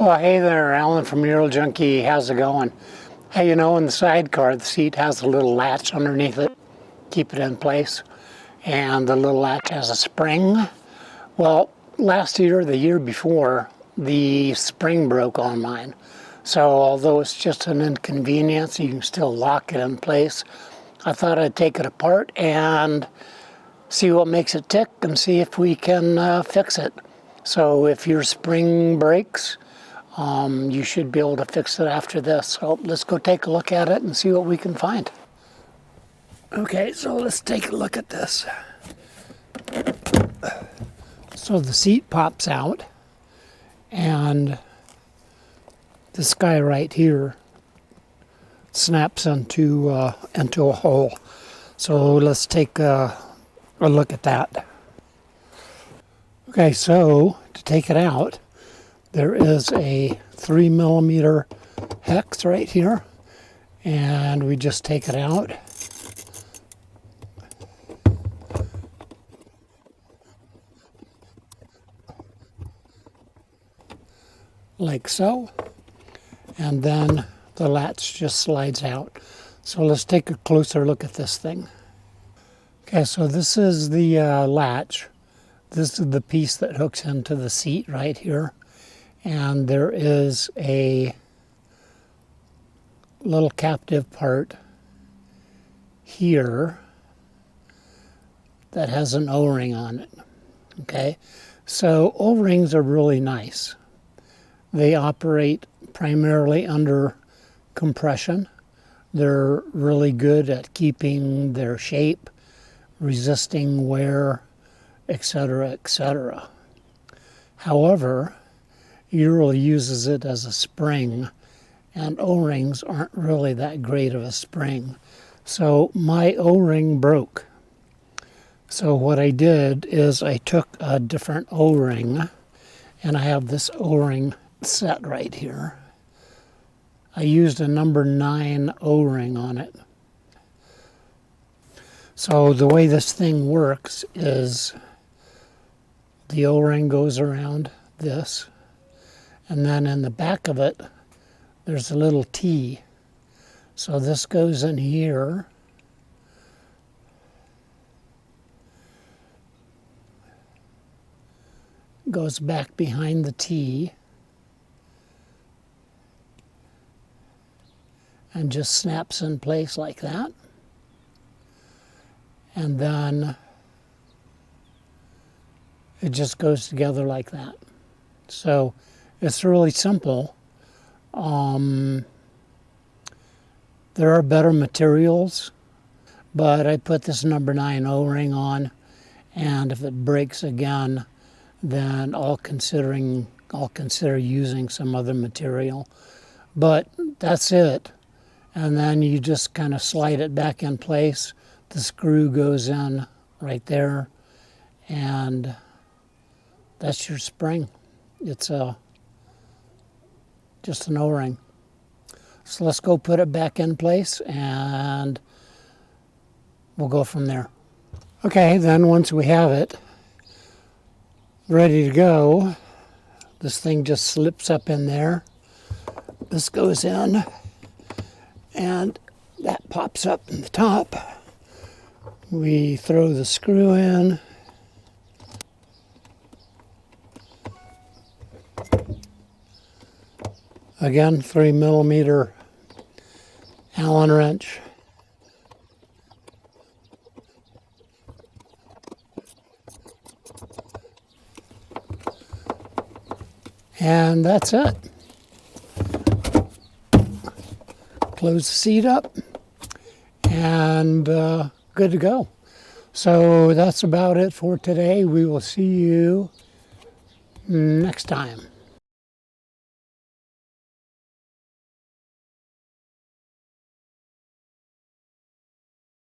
Well, hey there, Alan from Ural Junkie. How's it going? Hey, in the sidecar, the seat has a little latch underneath it, keep it in place, and the little latch has a spring. Well, last year, the year before, the spring broke on mine. So although it's just an inconvenience, you can still lock it in place. I thought I'd take it apart and see what makes it tick and see if we can fix it. So if your spring breaks, you should be able to fix it after this. So let's go take a look at it and see what we can find. Okay, so let's take a look at this. So the seat pops out, and this guy right here snaps into a hole. So let's take a look at that. Okay, so to take it out, there is a 3mm hex right here, and we just take it out. Like so, and then the latch just slides out. So let's take a closer look at this thing. Okay, so this is the latch. This is the piece that hooks into the seat right here. And there is a little captive part here that has an O-ring on it. Okay, so O-rings are really nice. They operate primarily under compression. They're really good at keeping their shape, resisting wear, etc., etc. However, Ural uses it as a spring, and O-rings aren't really that great of a spring. So my O-ring broke. So what I did is I took a different O-ring, and I have this O-ring set right here. I used a number 9 O-ring on it. So the way this thing works is the O-ring goes around this, and then in the back of it, there's a little T. So this goes in here. Goes back behind the T. And just snaps in place like that. And then it just goes together like that. So it's really simple. There are better materials, but I put this number 9 O-ring on, and if it breaks again, then I'll consider using some other material. But that's it. And then you just kind of slide it back in place. The screw goes in right there, and that's your spring. It's just an O-ring. So let's go put it back in place, and we'll go from there. Okay, then once we have it ready to go, this thing just slips up in there. This goes in, and that pops up in the top. We throw the screw in. Again, 3mm Allen wrench. And that's it. Close the seat up, and good to go. So that's about it for today. We will see you next time.